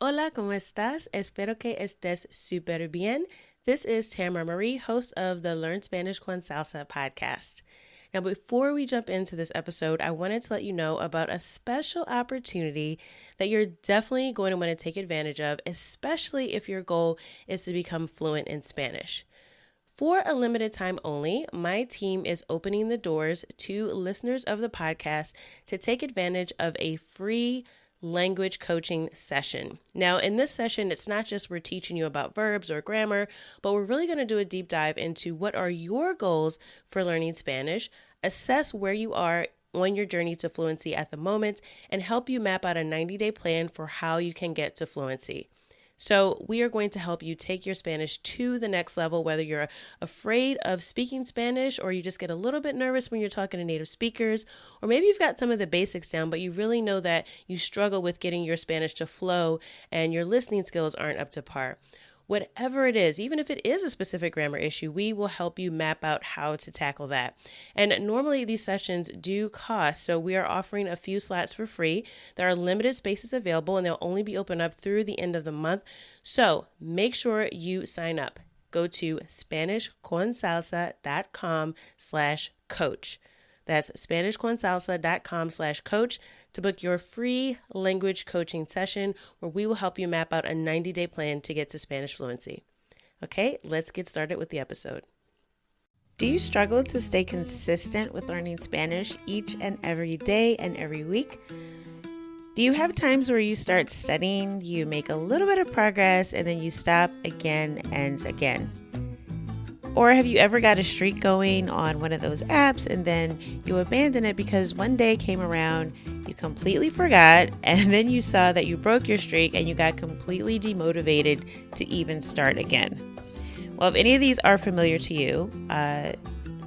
Hola, ¿cómo estás? Espero que estés súper bien. This is Tamara Marie, host of the Learn Spanish con Salsa podcast. Now, before we jump into this episode, I wanted to let you know about a special opportunity that you're definitely going to want to take advantage of, especially if your goal is to become fluent in Spanish. For a limited time only, my team is opening the doors to listeners of the podcast to take advantage of a free language coaching session. Now, in this session, it's not just we're teaching you about verbs or grammar, but we're really going to do a deep dive into what are your goals for learning Spanish, assess where you are on your journey to fluency at the moment, and help you map out a 90-day plan for how you can get to fluency. So we are going to help you take your Spanish to the next level, whether you're afraid of speaking Spanish or you just get a little bit nervous when you're talking to native speakers, or maybe you've got some of the basics down, but you really know that you struggle with getting your Spanish to flow and your listening skills aren't up to par. Whatever it is, even if it is a specific grammar issue, we will help you map out how to tackle that. And normally these sessions do cost, so we are offering a few slots for free. There are limited spaces available and they'll only be open up through the end of the month. So make sure you sign up. Go to SpanishConSalsa.com/coach. That's SpanishConSalsa.com/coach to book your free language coaching session where we will help you map out a 90-day plan to get to Spanish fluency. Okay, let's get started with the episode. Do you struggle to stay consistent with learning Spanish each and every day and every week? Do you have times where you start studying, you make a little bit of progress, and then you stop again and again? Or have you ever got a streak going on one of those apps and then you abandon it because one day came around, you completely forgot, and then you saw that you broke your streak and you got completely demotivated to even start again? Well, if any of these are familiar to you,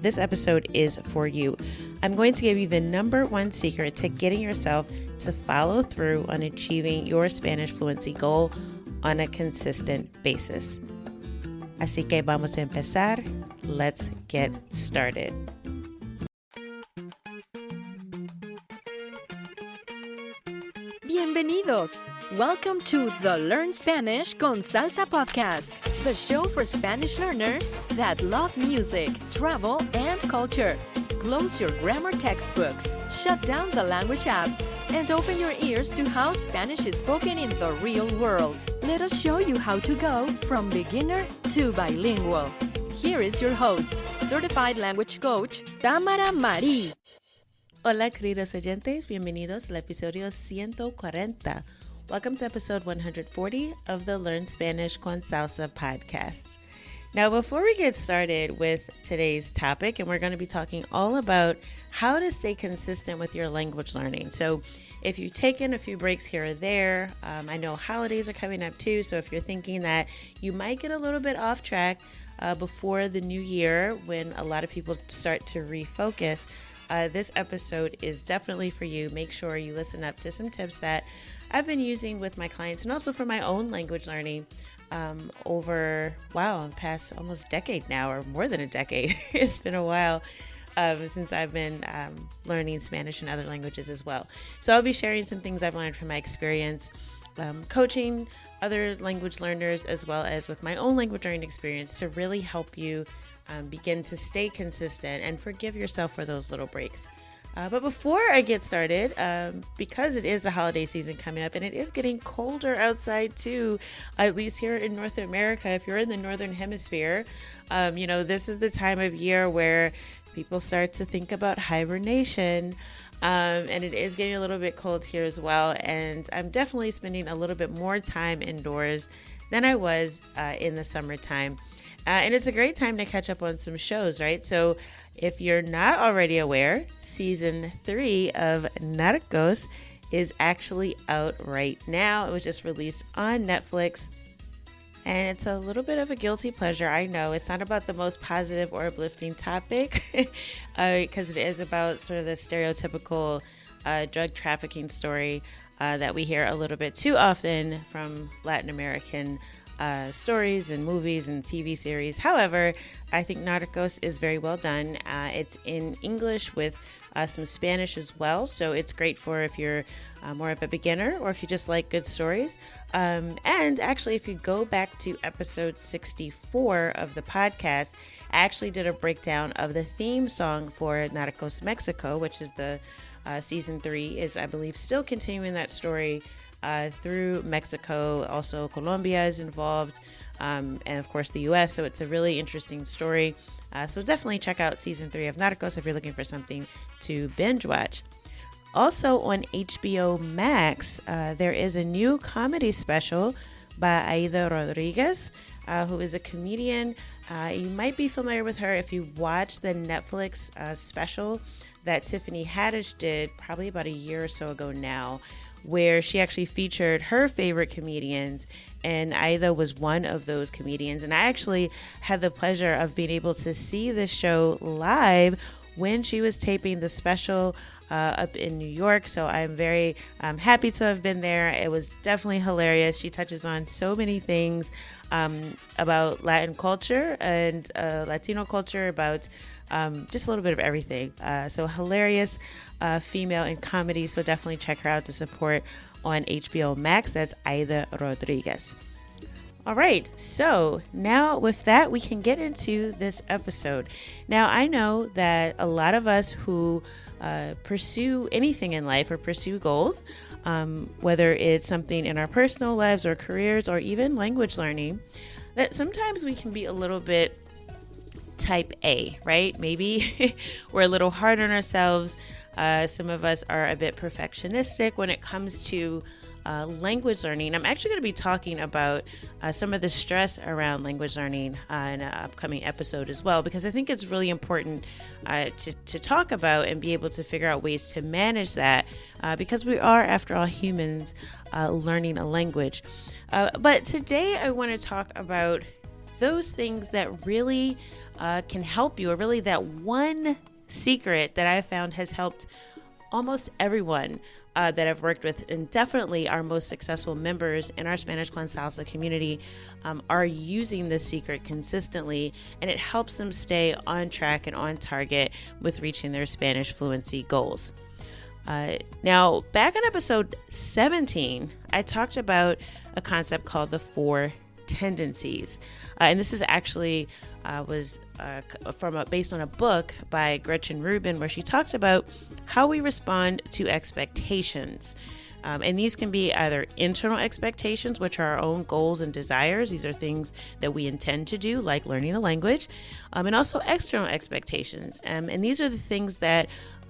this episode is for you. I'm going to give you the number one secret to getting yourself to follow through on achieving your Spanish fluency goal on a consistent basis. Así que vamos a empezar. Let's get started. Bienvenidos. Welcome to the Learn Spanish con Salsa podcast, the show for Spanish learners that love music, travel, and culture. Close your grammar textbooks, shut down the language apps, and open your ears to how Spanish is spoken in the real world. Let us show you how to go from beginner to bilingual. Here is your host, certified language coach, Tamara Marie. Hola, queridos oyentes. Bienvenidos al episodio 140. Welcome to episode 140 of the Learn Spanish con Salsa podcast. Now, before we get started with today's topic, and we're going to be talking all about how to stay consistent with your language learning. So if you've taken a few breaks here or there, I know holidays are coming up too. So if you're thinking that you might get a little bit off track before the new year when a lot of people start to refocus, this episode is definitely for you. Make sure you listen up to some tips that I've been using with my clients and also for my own language learning over, the past almost decade now, or more than a decade. It's been a while since I've been learning Spanish and other languages as well. So I'll be sharing some things I've learned from my experience coaching other language learners, as well as with my own language learning experience, to really help you begin to stay consistent and forgive yourself for those little breaks. But before I get started, because it is the holiday season coming up and it is getting colder outside too, at least here in North America, if you're in the Northern Hemisphere, this is the time of year where people start to think about hibernation. And it is getting a little bit cold here as well. And I'm definitely spending a little bit more time indoors than I was in the summertime. And it's a great time to catch up on some shows, right? So if you're not already aware, season 3 of Narcos is actually out right now. It was just released on Netflix. And it's a little bit of a guilty pleasure. I know it's not about the most positive or uplifting topic because it is about sort of the stereotypical drug trafficking story that we hear a little bit too often from Latin American stories and movies and TV series. However, I think Narcos is very well done. It's in English with some Spanish as well. So it's great for if you're more of a beginner or if you just like good stories. And actually, if you go back to episode 64 of the podcast, I actually did a breakdown of the theme song for Narcos Mexico, which is the season 3 is, I believe, still continuing that story through Mexico. Also, Colombia is involved, and of course the US. So it's a really interesting story. So definitely check out season 3 of Narcos if you're looking for something to binge watch. Also on HBO Max, there is a new comedy special by Aida Rodriguez, who is a comedian. You might be familiar with her if you watched the Netflix special that Tiffany Haddish did probably about a year or so ago now, where she actually featured her favorite comedians, and Aida was one of those comedians. And I actually had the pleasure of being able to see this show live when she was taping the special up in New York. So I'm very happy to have been there. It was definitely hilarious. She touches on so many things about Latin culture and Latino culture, about just a little bit of everything. So hilarious female in comedy. So definitely check her out to support on HBO Max. That's Aida Rodriguez. All right. So now with that, we can get into this episode. Now, I know that a lot of us who pursue anything in life or pursue goals, whether it's something in our personal lives or careers or even language learning, that sometimes we can be a little bit type A, right? Maybe we're a little hard on ourselves. Some of us are a bit perfectionistic when it comes to language learning. I'm actually going to be talking about some of the stress around language learning in an upcoming episode as well, because I think it's really important to talk about and be able to figure out ways to manage that, because we are, after all, humans learning a language. But today I want to talk about those things that really can help you, or really that one secret that I found has helped almost everyone that I've worked with, and definitely our most successful members in our Spanish con Salsa community are using this secret consistently, and it helps them stay on track and on target with reaching their Spanish fluency goals. Now, back on episode 17, I talked about a concept called the 4 tendencies. And this is actually was based on a book by Gretchen Rubin, where she talks about how we respond to expectations. And these can be either internal expectations, which are our own goals and desires. These are things that we intend to do, like learning a language, and also external expectations. And these are the things that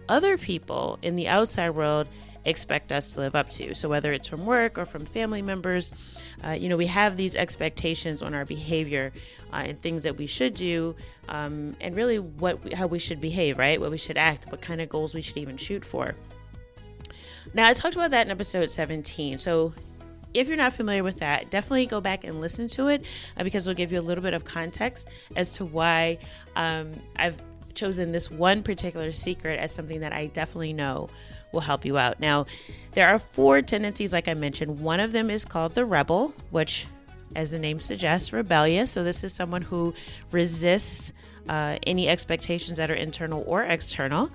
other people in the outside world expect us to live up to. So whether it's from work or from family members, we have these expectations on our behavior and things that we should do, and really how we should behave, right? What we should act, what kind of goals we should even shoot for. Now, I talked about that in episode 17. So if you're not familiar with that, definitely go back and listen to it, because it'll give you a little bit of context as to why I've chosen this one particular secret as something that I definitely know will help you out. Now, there are 4 tendencies, like I mentioned. One of them is called the rebel, which, as the name suggests, rebellious. So this is someone who resists any expectations that are internal or external.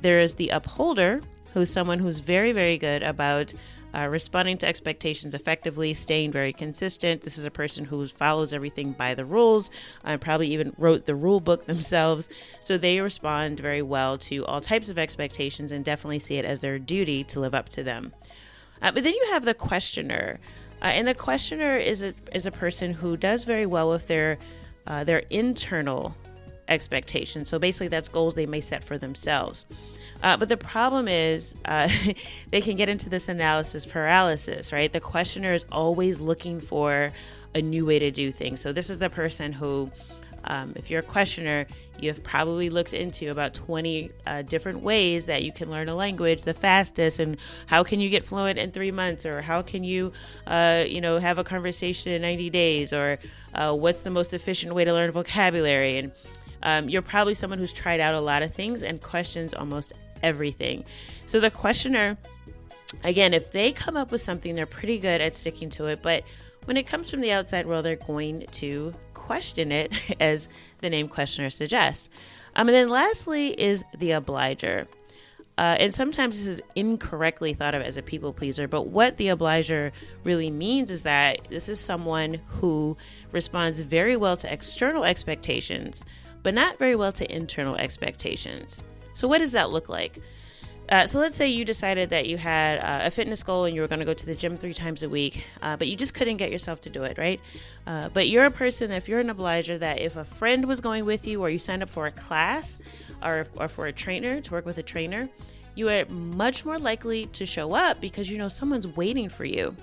There is the upholder, who's someone who's very, very good about responding to expectations effectively, staying very consistent. This is a person who follows everything by the rules, probably even wrote the rule book themselves. So they respond very well to all types of expectations and definitely see it as their duty to live up to them. But then you have the questioner. And the questioner is a person who does very well with their internal expectations. So basically that's goals they may set for themselves. But the problem is they can get into this analysis paralysis, right? The questioner is always looking for a new way to do things. So this is the person who, if you're a questioner, you've probably looked into about 20 different ways that you can learn a language the fastest, and how can you get fluent in 3 months, or how can you, have a conversation in 90 days, or what's the most efficient way to learn vocabulary. And you're probably someone who's tried out a lot of things and questions almost everything. So the questioner, again, if they come up with something, they're pretty good at sticking to it. But when it comes from the outside world, they're going to question it, as the name questioner suggests. And then lastly is the obliger. And sometimes this is incorrectly thought of as a people pleaser, but what the obliger really means is that this is someone who responds very well to external expectations, but not very well to internal expectations. So what does that look like? So let's say you decided that you had a fitness goal and you were going to go to the gym 3 times a week, but you just couldn't get yourself to do it, right? But you're a person, if you're an obliger, that if a friend was going with you or you signed up for a class or for a trainer to work with a trainer, you are much more likely to show up because you know someone's waiting for you.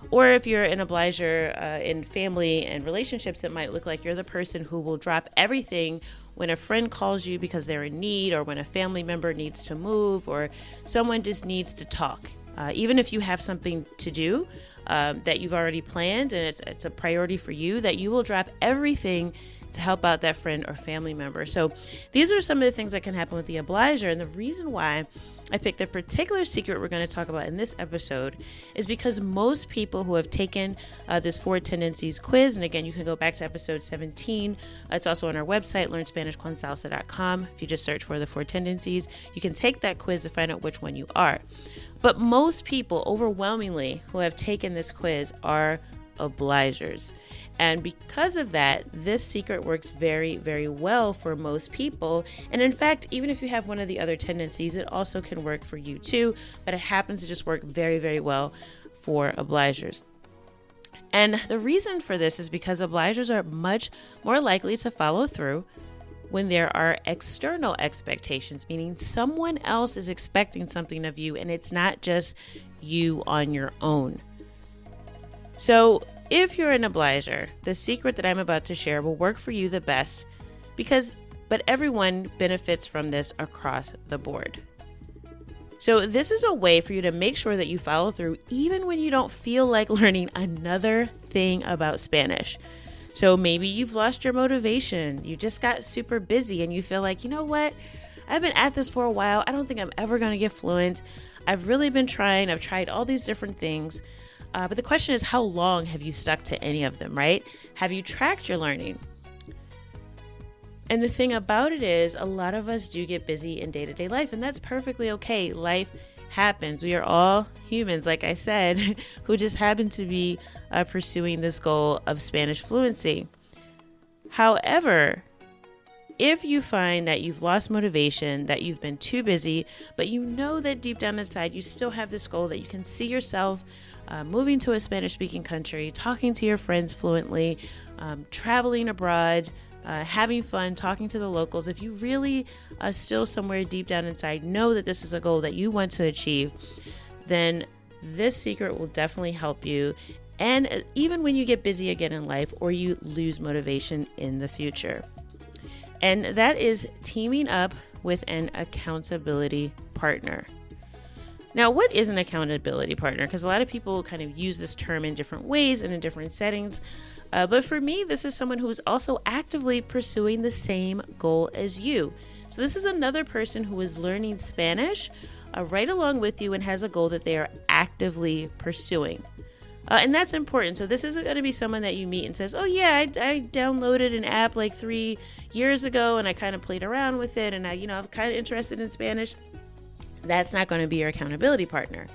Or if you're an obliger in family and relationships, it might look like you're the person who will drop everything when a friend calls you because they're in need, or when a family member needs to move, or someone just needs to talk. Even if you have something to do that you've already planned and it's a priority for you, that you will drop everything to help out that friend or family member. So these are some of the things that can happen with the obliger. And the reason why I picked the particular secret we're going to talk about in this episode is because most people who have taken this 4 tendencies quiz, and again, you can go back to episode 17. It's also on our website, learnspanishconsalsa.com. If you just search for the 4 tendencies, you can take that quiz to find out which one you are. But most people, overwhelmingly, who have taken this quiz are obligers. And because of that, this secret works very, very well for most people. And in fact, even if you have one of the other tendencies, it also can work for you too, but it happens to just work very, very well for obligers. And the reason for this is because obligers are much more likely to follow through when there are external expectations, meaning someone else is expecting something of you and it's not just you on your own. So if you're an obliger, the secret that I'm about to share will work for you the best but everyone benefits from this across the board. So this is a way for you to make sure that you follow through even when you don't feel like learning another thing about Spanish. So maybe you've lost your motivation, you just got super busy and you feel like, you know what, I've been at this for a while, I don't think I'm ever going to get fluent. I've really been trying, I've tried all these different things. But the question is, how long have you stuck to any of them, right? Have you tracked your learning? And the thing about it is, a lot of us do get busy in day-to-day life, and that's perfectly okay. Life happens. We are all humans, like I said, who just happen to be pursuing this goal of Spanish fluency. However, if you find that you've lost motivation, that you've been too busy, but you know that deep down inside you still have this goal, that you can see yourself moving to a Spanish-speaking country, talking to your friends fluently, traveling abroad, having fun, talking to the locals. If you really still somewhere deep down inside know that this is a goal that you want to achieve, then this secret will definitely help you. And even when you get busy again in life or you lose motivation in the future. And that is teaming up with an accountability partner. Now, what is an accountability partner? Because a lot of people kind of use this term in different ways and in different settings. But for me, this is someone who is also actively pursuing the same goal as you. So this is another person who is learning Spanish right along with you and has a goal that they are actively pursuing. And that's important. So this isn't going to be someone that you meet and says, oh yeah, I downloaded an app like 3 years ago and I kind of played around with it and I'm kind of interested in Spanish. That's not going to be your accountability partner.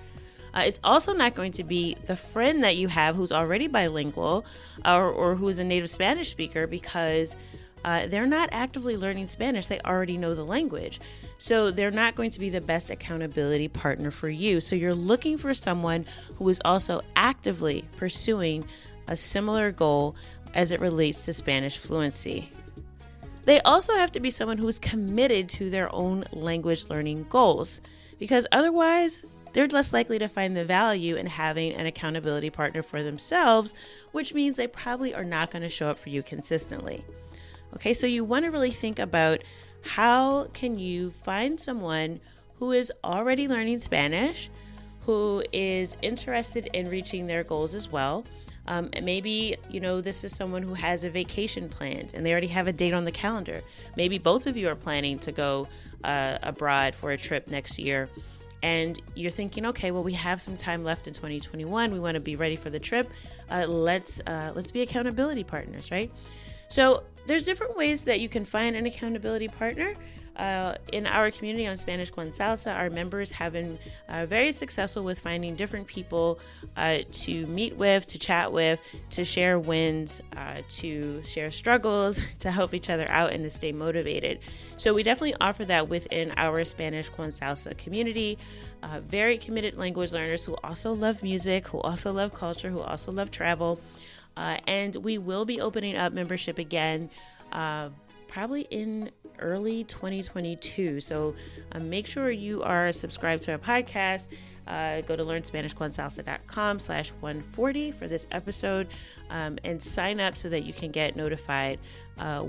It's also not going to be the friend that you have who's already bilingual or who is a native Spanish speaker, because they're not actively learning Spanish. They already know the language. So they're not going to be the best accountability partner for you. So you're looking for someone who is also actively pursuing a similar goal as it relates to Spanish fluency. They also have to be someone who is committed to their own language learning goals, because otherwise they're less likely to find the value in having an accountability partner for themselves, which means they probably are not going to show up for you consistently. Okay, so you want to really think about how can you find someone who is already learning Spanish, who is interested in reaching their goals as well. Maybe, this is someone who has a vacation planned and they already have a date on the calendar. Maybe both of you are planning to go abroad for a trip next year. And you're thinking, okay, well, we have some time left in 2021. We want to be ready for the trip. Let's be accountability partners, right? So there's different ways that you can find an accountability partner. In our community on Spanish con Salsa, our members have been very successful with finding different people to meet with, to chat with, to share wins, to share struggles, to help each other out and to stay motivated. So we definitely offer that within our Spanish con Salsa community. Very committed language learners who also love music, who also love culture, who also love travel. And we will be opening up membership again probably in early 2022. So make sure you are subscribed to our podcast. Go to learnspanishconsalsa.com/140 for this episode and sign up so that you can get notified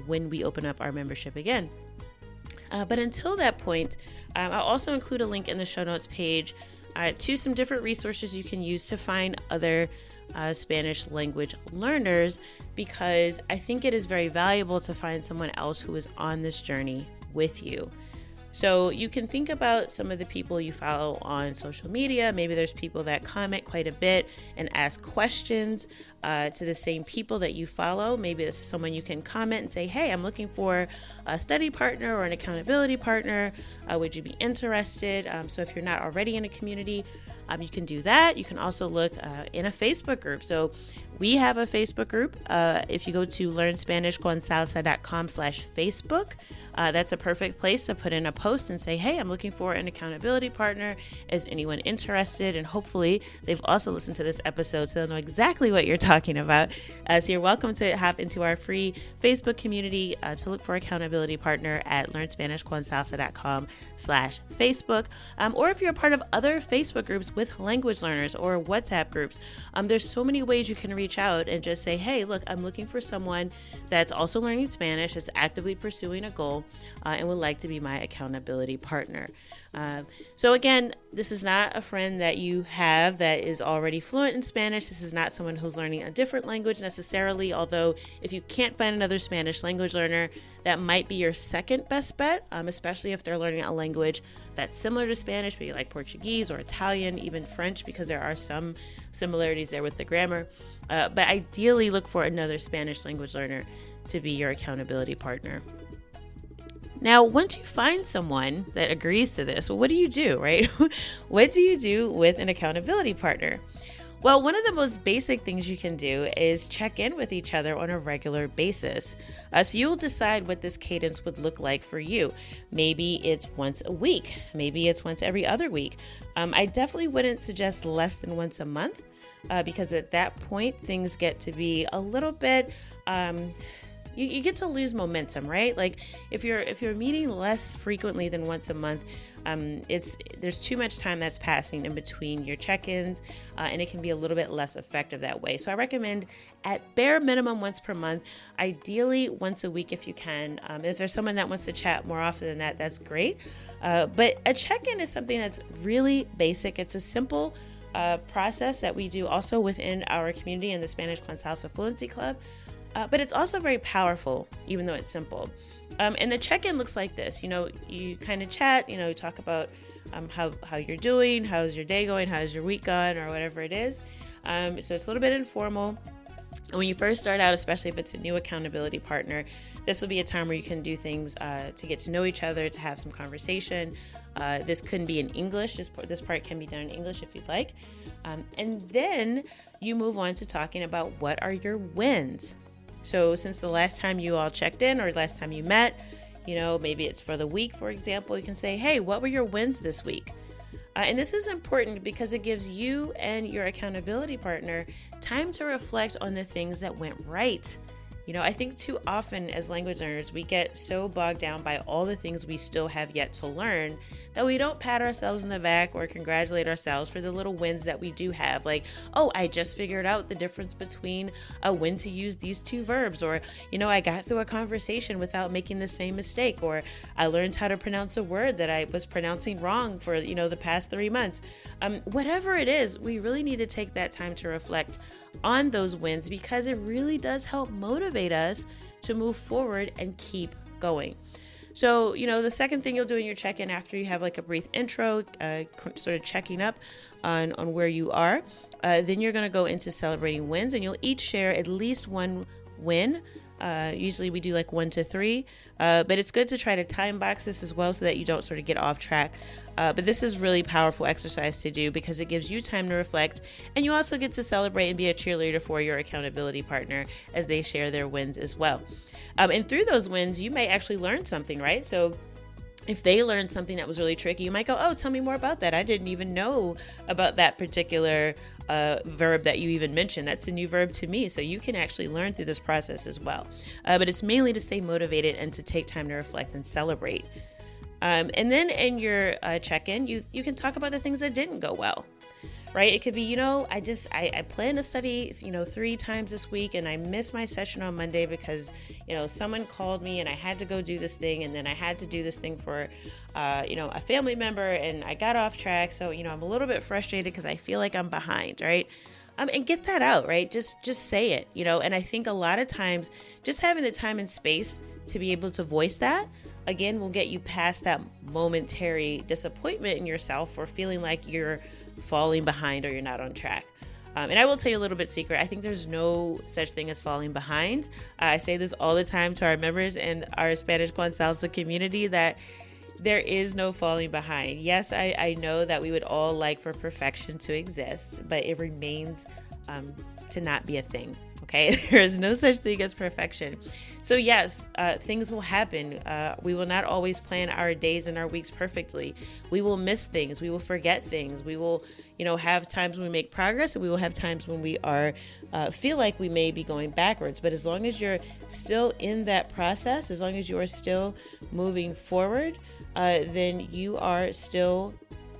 when we open up our membership again. But until that point, I'll also include a link in the show notes page to some different resources you can use to find other Spanish language learners, because I think it is very valuable to find someone else who is on this journey with you. So you can think about some of the people you follow on social media. Maybe there's people that comment quite a bit and ask questions to the same people that you follow. Maybe this is someone you can comment and say, hey, I'm looking for a study partner or an accountability partner. Would you be interested? So if you're not already in a community, you can do that. You can also look in a Facebook group. So we have a Facebook group. If you go to learnspanishconsalsa.com/Facebook, that's a perfect place to put in a post and say, hey, I'm looking for an accountability partner. Is anyone interested? And hopefully they've also listened to this episode, so they'll know exactly what you're talking about. So you're welcome to hop into our free Facebook community to look for accountability partner at learnspanishconsalsa.com/Facebook. Or if you're a part of other Facebook groups with language learners or WhatsApp groups, there's so many ways you can reach out and just say, hey, look, I'm looking for someone that's also learning Spanish, that's actively pursuing a goal, and would like to be my accountability partner. So again, this is not a friend that you have that is already fluent in Spanish. This is not someone who's learning a different language necessarily, although if you can't find another Spanish language learner, that might be your second best bet, especially if they're learning a language that's similar to Spanish, maybe like Portuguese or Italian, even French, because there are some similarities there with the grammar. But ideally, look for another Spanish language learner to be your accountability partner. Now, once you find someone that agrees to this, well, what do you do, right? What do you do with an accountability partner? Well, one of the most basic things you can do is check in with each other on a regular basis. So you'll decide what this cadence would look like for you. Maybe it's once a week. Maybe it's once every other week. I definitely wouldn't suggest less than once a month because at that point, things get to be a little bit... You get to lose momentum, right? Like if you're meeting less frequently than once a month, there's too much time that's passing in between your check-ins, and it can be a little bit less effective that way. So I recommend at bare minimum once per month, ideally once a week if you can. If there's someone that wants to chat more often than that, that's great. But a check-in is something that's really basic. It's a simple process that we do also within our community in the Spanish con Salsa Fluency Club. But it's also very powerful, even though it's simple. And the check-in looks like this. You kind of chat, you talk about how you're doing, how's your day going, how's your week gone, or whatever it is. So it's a little bit informal. And when you first start out, especially if it's a new accountability partner, this will be a time where you can do things to get to know each other, to have some conversation. This couldn't be in English. This part can be done in English if you'd like. And then you move on to talking about what are your wins. So since the last time you all checked in or last time you met, maybe it's for the week, for example, you can say, hey, what were your wins this week? And this is important because it gives you and your accountability partner time to reflect on the things that went right. I think too often as language learners, we get so bogged down by all the things we still have yet to learn that we don't pat ourselves in the back or congratulate ourselves for the little wins that we do have. Like, oh, I just figured out the difference between when to use these two verbs, or, I got through a conversation without making the same mistake, or I learned how to pronounce a word that I was pronouncing wrong for, the past 3 months. Whatever it is, we really need to take that time to reflect on those wins because it really does help motivate us to move forward and keep going. So, the second thing you'll do in your check-in after you have like a brief intro, sort of checking up on where you are, then you're going to go into celebrating wins, and you'll each share at least one win Usually we do like 1 to 3, but it's good to try to time box this as well so that you don't sort of get off track. But this is really powerful exercise to do because it gives you time to reflect, and you also get to celebrate and be a cheerleader for your accountability partner as they share their wins as well. And through those wins, you may actually learn something, right? So if they learned something that was really tricky, you might go, oh, tell me more about that. I didn't even know about that particular verb that you even mentioned. That's a new verb to me. So you can actually learn through this process as well. But it's mainly to stay motivated and to take time to reflect and celebrate. And then in your check-in, you can talk about the things that didn't go well. Right? It could be, I plan to study, 3 times this week, and I missed my session on Monday because, someone called me and I had to go do this thing. And then I had to do this thing for, a family member, and I got off track. So, I'm a little bit frustrated because I feel like I'm behind, right? And get that out, right? Just say it, and I think a lot of times just having the time and space to be able to voice that, again, will get you past that momentary disappointment in yourself or feeling like you're falling behind or you're not on track. And I will tell you a little bit secret. I think there's no such thing as falling behind. I say this all the time to our members and our Spanish con Salsa community that there is no falling behind. Yes, I know that we would all like for perfection to exist, but it remains to not be a thing. Okay, there is no such thing as perfection. So yes, things will happen. We will not always plan our days and our weeks perfectly. We will miss things. We will forget things. We will, have times when we make progress, and we will have times when we are feel like we may be going backwards. But as long as you're still in that process, as long as you are still moving forward, then you are still,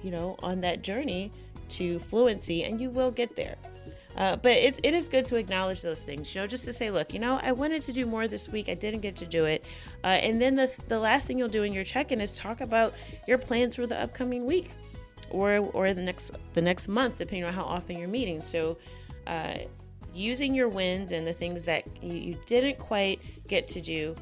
on that journey to fluency, and you will get there. But it is good to acknowledge those things, just to say, look, I wanted to do more this week. I didn't get to do it. And then the last thing you'll do in your check-in is talk about your plans for the upcoming week or the next month, depending on how often you're meeting. So using your wins and the things that you didn't quite get to do,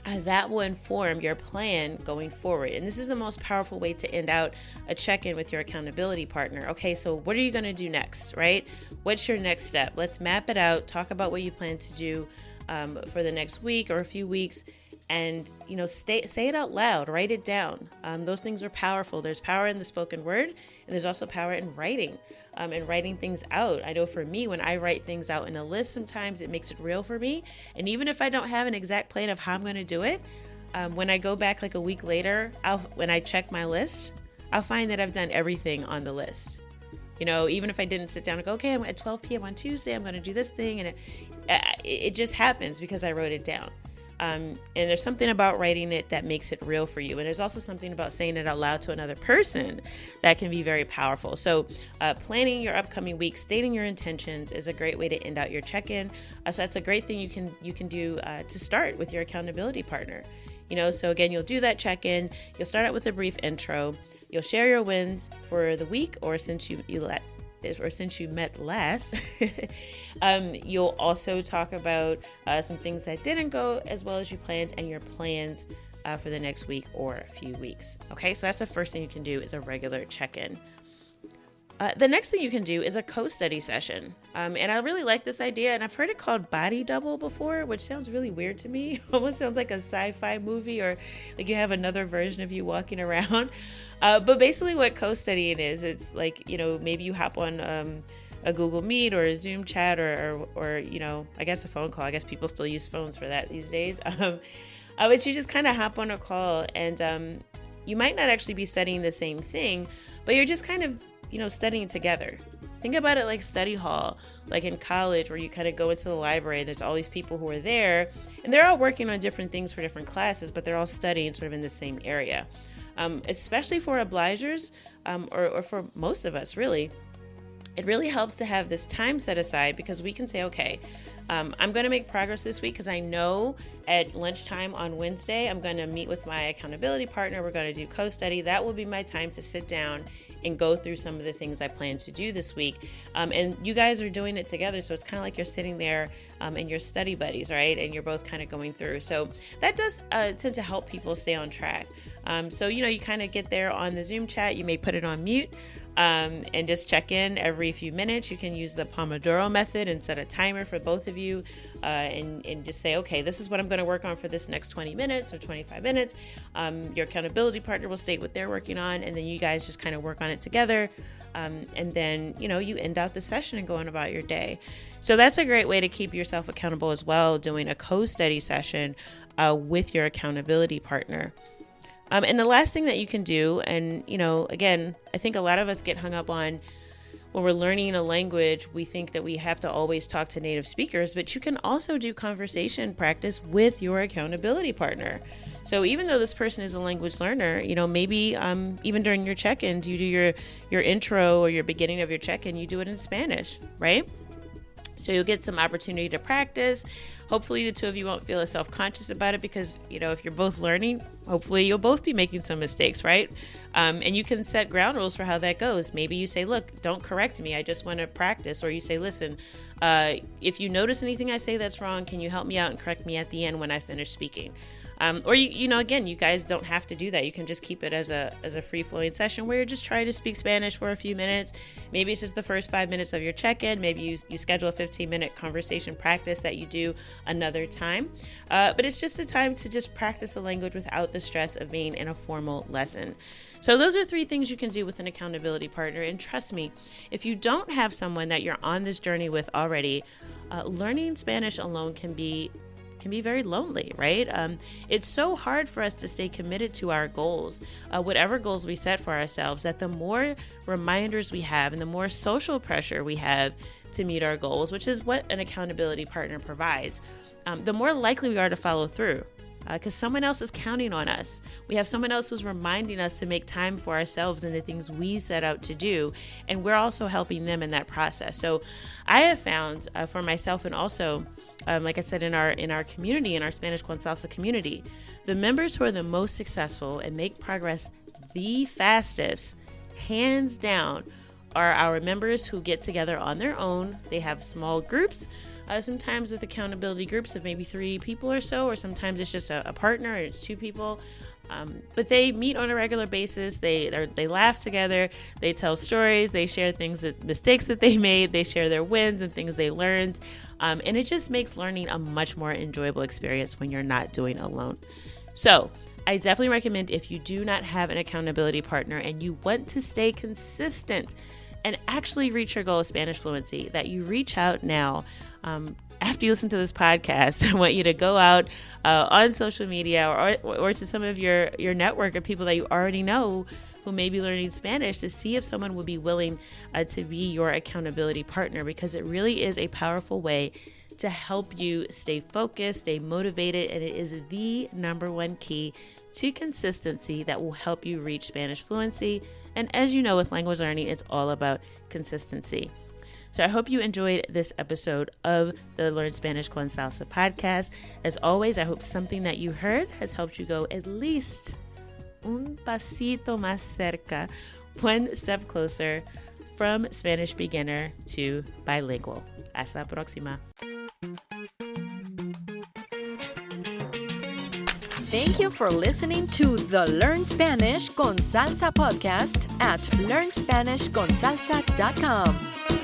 that will inform your plan going forward. And this is the most powerful way to end out a check-in with your accountability partner. Okay, so what are you going to do next, right? What's your next step? Let's map it out. Talk about what you plan to do for the next week or a few weeks. And, say it out loud, write it down. Those things are powerful. There's power in the spoken word, and there's also power in writing and writing things out. I know for me, when I write things out in a list, sometimes it makes it real for me. And even if I don't have an exact plan of how I'm going to do it, when I go back like a week later, when I check my list, I'll find that I've done everything on the list. Even if I didn't sit down and go, okay, I'm at 12 p.m. on Tuesday, I'm going to do this thing. And it just happens because I wrote it down. And there's something about writing it that makes it real for you. And there's also something about saying it out loud to another person that can be very powerful. So planning your upcoming week, stating your intentions is a great way to end out your check-in. So that's a great thing you can do to start with your accountability partner. So again, you'll do that check-in. You'll start out with a brief intro. You'll share your wins for the week or since you met last. You'll also talk about some things that didn't go as well as you planned and your plans for the next week or a few weeks. Okay, so that's the first thing you can do is a regular check-in. The next thing you can do is a co-study session. And I really like this idea, and I've heard it called body double before, which sounds really weird to me. Almost sounds like a sci-fi movie or like you have another version of you walking around. But basically what co-studying is, it's like, maybe you hop on a Google Meet or a Zoom chat or I guess a phone call. I guess people still use phones for that these days. But you just kind of hop on a call and you might not actually be studying the same thing, but you're just kind of studying together. Think about it like study hall, like in college where you kind of go into the library and there's all these people who are there and they're all working on different things for different classes, but they're all studying sort of in the same area. Especially for obligers or for most of us really, it really helps to have this time set aside because we can say, okay, I'm going to make progress this week because I know at lunchtime on Wednesday, I'm going to meet with my accountability partner. We're going to do co-study. That will be my time to sit down and go through some of the things I plan to do this week. And you guys are doing it together. So it's kind of like you're sitting there and you're study buddies, right? And you're both kind of going through. So that does tend to help people stay on track. So, you kind of get there on the Zoom chat. You may put it on mute. and just check in every few minutes. You can use the Pomodoro method and set a timer for both of you, and just say, okay, this is what I'm going to work on for this next 20 minutes or 25 minutes. Your accountability partner will state what they're working on, and then you guys just kind of work on it together. And then, you end out the session and go on about your day. So that's a great way to keep yourself accountable as well, doing a co-study session with your accountability partner. And the last thing that you can do, and, again, I think a lot of us get hung up on when we're learning a language, we think that we have to always talk to native speakers, but you can also do conversation practice with your accountability partner. So even though this person is a language learner, maybe even during your check-ins, you do your intro or your beginning of your check-in, you do it in Spanish, right? So you'll get some opportunity to practice. Hopefully the two of you won't feel as self-conscious about it because, if you're both learning, hopefully you'll both be making some mistakes, right? And you can set ground rules for how that goes. Maybe you say, look, don't correct me. I just want to practice. Or you say, listen, if you notice anything I say that's wrong, can you help me out and correct me at the end when I finish speaking? Or again, you guys don't have to do that. You can just keep it as a free-flowing session where you're just trying to speak Spanish for a few minutes. Maybe it's just the first 5 minutes of your check-in. Maybe you schedule a 15-minute conversation practice that you do another time. But it's just a time to just practice a language without the stress of being in a formal lesson. So those are 3 things you can do with an accountability partner. And trust me, if you don't have someone that you're on this journey with already, learning Spanish alone can be very lonely, right? It's so hard for us to stay committed to our goals, whatever goals we set for ourselves, that the more reminders we have and the more social pressure we have to meet our goals, which is what an accountability partner provides, the more likely we are to follow through. Because someone else is counting on us. We have someone else who's reminding us to make time for ourselves and the things we set out to do, and we're also helping them in that process. So I have found for myself, and also, like I said, in our community, in our Spanish con Salsa community, the members who are the most successful and make progress the fastest, hands down, are our members who get together on their own. They have small groups, sometimes with accountability groups of maybe 3 people or so, or sometimes it's just a partner and it's 2 people. But they meet on a regular basis. They laugh together. They tell stories. They share mistakes that they made. They share their wins and things they learned. And it just makes learning a much more enjoyable experience when you're not doing alone. So I definitely recommend, if you do not have an accountability partner and you want to stay consistent and actually reach your goal of Spanish fluency, that you reach out now. After you listen to this podcast, I want you to go out on social media or to some of your network of people that you already know who may be learning Spanish, to see if someone would be willing to be your accountability partner, because it really is a powerful way to help you stay focused, stay motivated, and it is the number one key to consistency that will help you reach Spanish fluency. And as you know, with language learning, it's all about consistency. So I hope you enjoyed this episode of the Learn Spanish con Salsa podcast. As always, I hope something that you heard has helped you go at least un pasito más cerca, one step closer from Spanish beginner to bilingual. Hasta la próxima. Thank you for listening to the Learn Spanish con Salsa podcast at learnspanishconsalsa.com.